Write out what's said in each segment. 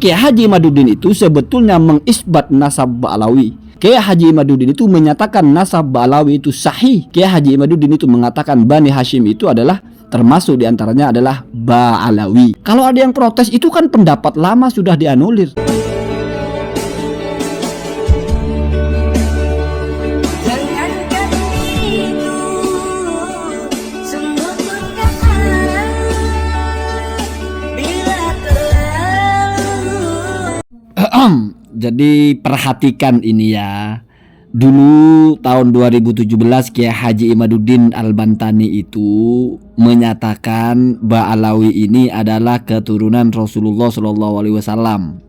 Kiai Haji Imaduddin itu sebetulnya mengisbat nasab Ba'alawi. Kiai Haji Imaduddin itu menyatakan nasab Ba'alawi itu sahih. Kiai Haji Imaduddin itu mengatakan Bani Hashim itu adalah termasuk diantaranya adalah Ba'alawi. Kalau ada yang protes, itu kan pendapat lama sudah dianulir. Jadi perhatikan ini ya. Dulu tahun 2017 Kiai Haji Imaduddin Al-Bantani itu menyatakan Ba'alawi ini adalah keturunan Rasulullah SAW.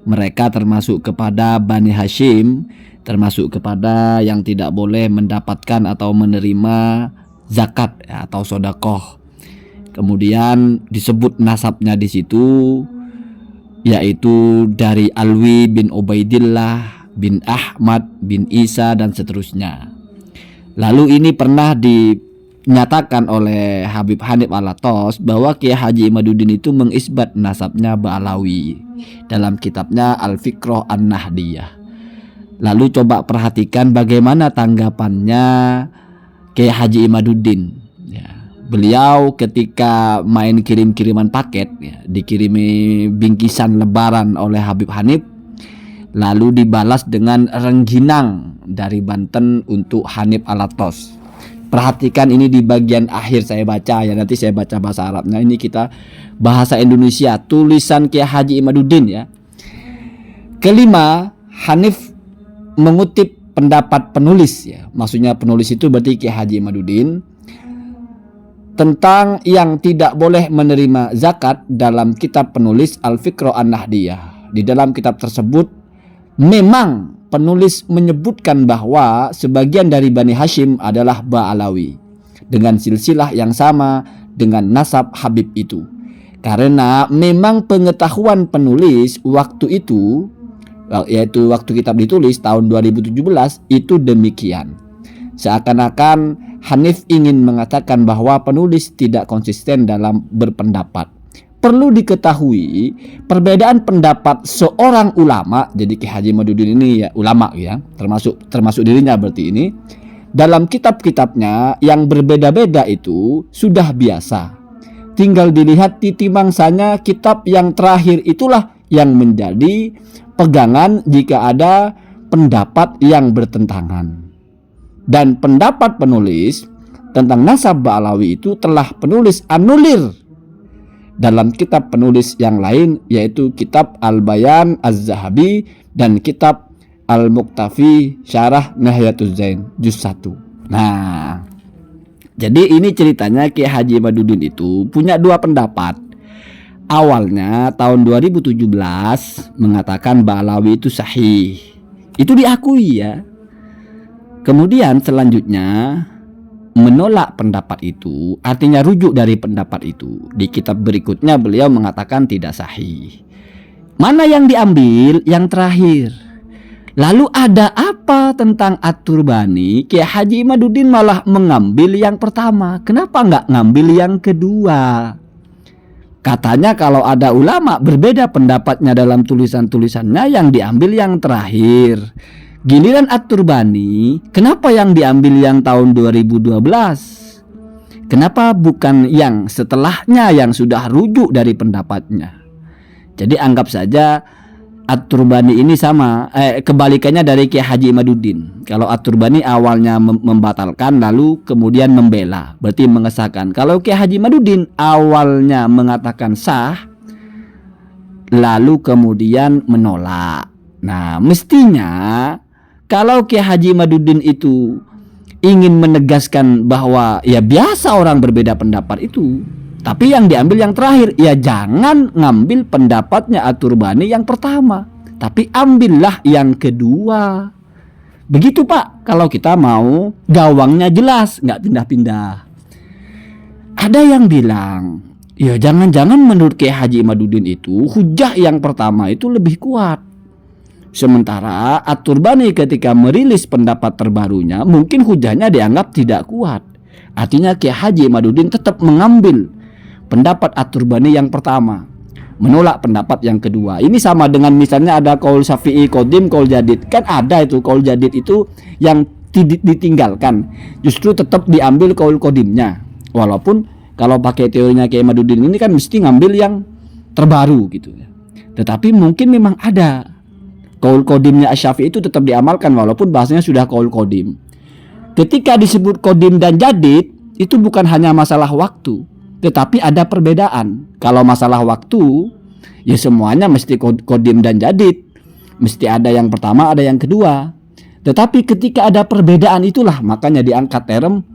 Mereka termasuk kepada Bani Hashim, termasuk kepada yang tidak boleh mendapatkan atau menerima zakat atau sodakoh. Kemudian disebut nasabnya di situ, yaitu dari Alwi bin Ubaidillah bin Ahmad bin Isa dan seterusnya. Lalu ini pernah dinyatakan oleh Habib Hanif Alatos bahwa Kiai Haji Imaduddin itu mengisbat nasabnya Ba'alawi dalam kitabnya Al-Fiqroh An-Nahdiyah. Lalu coba perhatikan bagaimana tanggapannya Kiai Haji Imaduddin. Beliau ketika main kirim-kiriman paket, dikirimi bingkisan lebaran oleh Habib Hanif, lalu dibalas dengan rengginang dari Banten untuk Hanif Alatos. Perhatikan ini di bagian akhir saya baca ya, nanti saya baca bahasa Arabnya. Ini kita bahasa Indonesia, tulisan Kiai Haji Imaduddin ya. Kelima, Hanif mengutip pendapat penulis ya. Maksudnya penulis itu berarti Kiai Haji Imaduddin, tentang yang tidak boleh menerima zakat dalam kitab penulis Al-Fiqroh An-Nahdiyah. Di dalam kitab tersebut memang penulis menyebutkan bahwa sebagian dari Bani Hashim adalah Ba'alawi dengan silsilah yang sama dengan nasab Habib itu. Karena memang pengetahuan penulis waktu itu, yaitu waktu kitab ditulis tahun 2017, itu demikian. Seakan-akan Hanif ingin mengatakan bahwa penulis tidak konsisten dalam berpendapat. Perlu diketahui perbedaan pendapat seorang ulama, jadi Kiai Haji Imaduddin ini ya ulama ya, termasuk dirinya berarti ini, dalam kitab-kitabnya yang berbeda-beda itu sudah biasa. Tinggal dilihat titi mangsanya kitab yang terakhir itulah yang menjadi pegangan jika ada pendapat yang bertentangan. Dan pendapat penulis tentang nasab Ba'alawi itu telah penulis anulir dalam kitab penulis yang lain, yaitu kitab Al-Bayan Az-Zahabi dan kitab Al-Muqtafi Syarah Nahyatuz Zain juz 1. Nah, jadi ini ceritanya Kiai Haji Imaduddin itu punya dua pendapat. Awalnya tahun 2017 mengatakan Ba'alawi itu sahih. Itu diakui ya. Kemudian selanjutnya menolak pendapat itu, artinya rujuk dari pendapat itu. Di kitab berikutnya beliau mengatakan tidak sahih. Mana yang diambil? Yang terakhir. Lalu ada apa tentang At-Turbani? Kiai Haji Imaduddin malah mengambil yang pertama. Kenapa nggak ngambil yang kedua? Katanya kalau ada ulama berbeda pendapatnya dalam tulisan-tulisannya, yang diambil yang terakhir. Giliran At-Turbani, kenapa yang diambil yang tahun 2012? Kenapa bukan yang setelahnya yang sudah rujuk dari pendapatnya? Jadi anggap saja At-Turbani ini sama, kebalikannya dari Kiai Haji Imaduddin. Kalau At-Turbani awalnya membatalkan lalu kemudian membela, berarti mengesahkan. Kalau Kiai Haji Imaduddin awalnya mengatakan sah, lalu kemudian menolak. Nah, mestinya kalau Kiai Haji Imaduddin itu ingin menegaskan bahwa ya biasa orang berbeda pendapat itu, tapi yang diambil yang terakhir, ya jangan ngambil pendapatnya At-Turbani yang pertama, tapi ambillah yang kedua. Begitu Pak, kalau kita mau gawangnya jelas, nggak pindah-pindah. Ada yang bilang, ya jangan-jangan menurut Kiai Haji Imaduddin itu hujah yang pertama itu lebih kuat. Sementara At-Turbani ketika merilis pendapat terbarunya mungkin hujahnya dianggap tidak kuat. Artinya Kiai Haji Imaduddin tetap mengambil pendapat At-Turbani yang pertama. menolak pendapat yang kedua. Ini sama dengan misalnya ada qaul Syafi'i qadim, qaul jadid. Kan ada itu qaul jadid itu yang ditinggalkan, justru tetap diambil qaul qadimnya. Walaupun kalau pakai teorinya Kiai Imaduddin ini kan mesti ngambil yang terbaru gitu ya. Tetapi mungkin memang ada qaul qadimnya Asy-Syafi'i itu tetap diamalkan walaupun bahasanya sudah qaul qadim. Ketika disebut qadim dan jadid itu bukan hanya masalah waktu, tetapi ada perbedaan. Kalau masalah waktu, ya semuanya mesti qadim dan jadid. Mesti ada yang pertama, ada yang kedua. Tetapi ketika ada perbedaan itulah makanya diangkat term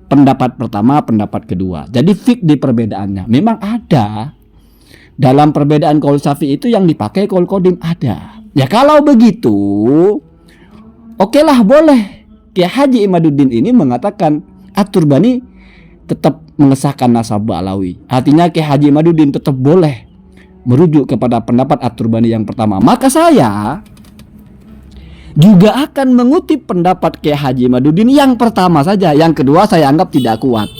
pendapat pertama, pendapat kedua. Jadi fix di perbedaannya. Memang ada. Dalam perbedaan qaul Syafi'i itu yang dipakai qaul qadim ada. Ya kalau begitu, okelah boleh. Kiai Haji Imaduddin ini mengatakan At-Turbani tetap mengesahkan nasab Ba'alawi. Artinya Kiai Haji Imaduddin tetap boleh merujuk kepada pendapat At-Turbani yang pertama. Maka saya juga akan mengutip pendapat Kiai Haji Imaduddin yang pertama saja. Yang kedua saya anggap tidak kuat.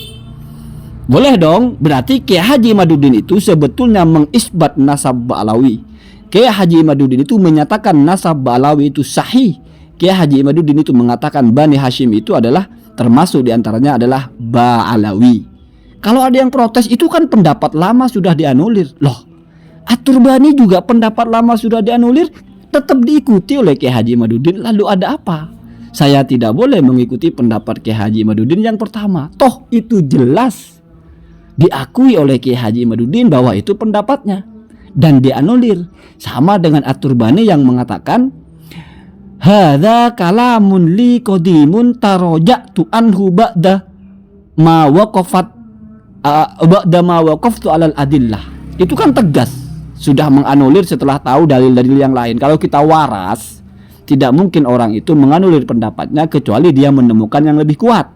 Boleh dong. Berarti Kiai Haji Imaduddin itu sebetulnya mengisbat nasab Ba'alawi. Kiai Haji Imaduddin itu menyatakan nasab Ba'alawi itu sahih. Kiai Haji Imaduddin itu mengatakan Bani Hashim itu adalah termasuk diantaranya adalah Ba'alawi. Kalau ada yang protes, itu kan pendapat lama sudah dianulir. Loh, At-Turbani juga pendapat lama sudah dianulir, tetap diikuti oleh Kiai Haji Imaduddin. Lalu ada apa? Saya tidak boleh mengikuti pendapat Kiai Haji Imaduddin yang pertama. Toh itu jelas diakui oleh Kiai Haji Imaduddin bahwa itu pendapatnya dan dianulir. Sama dengan At-Turbani yang mengatakan hadza kalamun li qadimun taraja'tu anhu ba'da ma waqaftu 'alal adillah. Itu kan tegas, sudah menganulir setelah tahu dalil-dalil yang lain. Kalau kita waras, tidak mungkin orang itu menganulir pendapatnya kecuali dia menemukan yang lebih kuat.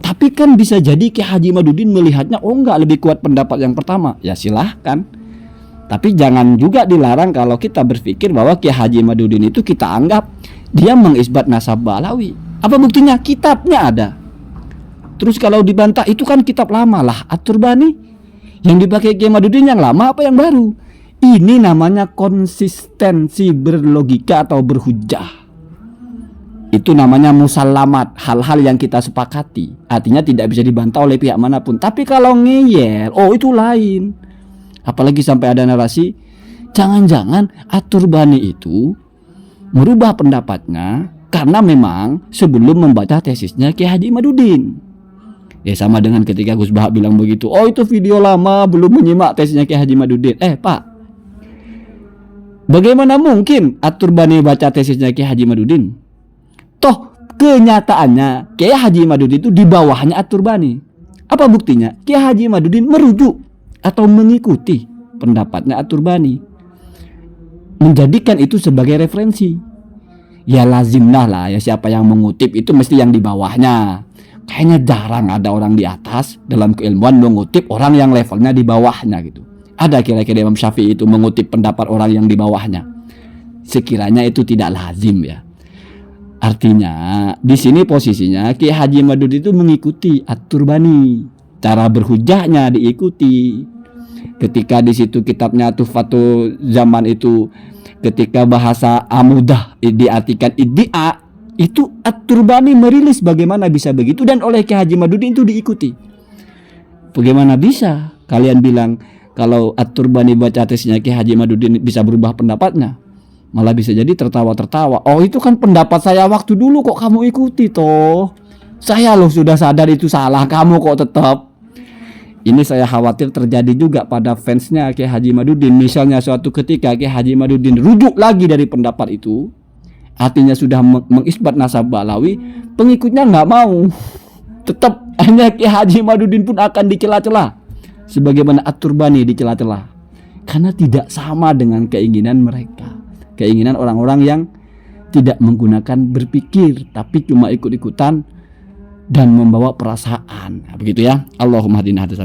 Tapi kan bisa jadi Kiai Haji Imaduddin melihatnya oh enggak, lebih kuat pendapat yang pertama. Ya silahkan. Tapi jangan juga dilarang kalau kita berpikir bahwa Kiai Haji Imaduddin itu kita anggap dia mengisbat nasab Ba'alawi. Apa buktinya? Kitabnya ada. Terus kalau dibantah itu kan kitab lama lah. At-Turbani yang dipakai Kiai Imaduddin yang lama apa yang baru? Ini namanya konsistensi berlogika atau berhujjah. Itu namanya musallamat, hal-hal yang kita sepakati. Artinya tidak bisa dibantah oleh pihak manapun. Tapi kalau ngeyel, oh itu lain. Apalagi sampai ada narasi jangan-jangan At-Turbani itu merubah pendapatnya karena memang sebelum membaca tesisnya Kiai Haji Imaduddin. Ya sama dengan ketika Gus Bahak bilang begitu. Oh itu video lama, belum menyimak tesisnya Kiai Haji Imaduddin. Pak, bagaimana mungkin At-Turbani baca tesisnya Kiai Haji Imaduddin? Toh kenyataannya Kiai Haji Imaduddin itu di bawahnya At-Turbani. Apa buktinya? Kiai Haji Imaduddin merujuk atau mengikuti pendapatnya At-Turbani, menjadikan itu sebagai referensi. Ya lazimlah lah ya, siapa yang mengutip itu mesti yang di bawahnya. Kayaknya jarang ada orang di atas dalam keilmuan mengutip orang yang levelnya di bawahnya gitu. Ada kira-kira Imam Syafi'i itu mengutip pendapat orang yang di bawahnya? Sekiranya itu tidak lazim ya. Artinya di sini posisinya Kiai Haji Imaduddin itu mengikuti At-Turbani. Cara berhujahnya diikuti. Ketika di situ kitabnya Tuhfatul Zaman itu ketika bahasa amudah diartikan iddia, itu At-Turbani merilis bagaimana bisa begitu dan oleh Kiai Haji Imaduddin itu diikuti. Bagaimana bisa kalian bilang kalau At-Turbani baca tesisnya Kiai Haji Imaduddin bisa berubah pendapatnya? Malah bisa jadi tertawa-tertawa. Oh itu kan pendapat saya waktu dulu kok kamu ikuti toh. Saya loh sudah sadar itu salah, kamu kok tetap. Ini saya khawatir terjadi juga pada fansnya Kiai Haji Imaduddin. Misalnya suatu ketika Kiai Haji Imaduddin rujuk lagi dari pendapat itu, artinya sudah mengisbat nasab Ba'alawi, pengikutnya nggak mau. Tetap hanya Kiai Haji Imaduddin pun akan dicela-cela, sebagaimana At-Turbani dicela-cela, karena tidak sama dengan keinginan mereka, keinginan orang-orang yang tidak menggunakan berpikir, tapi cuma ikut-ikutan dan membawa perasaan. Begitu ya. Allahumma hadina hadza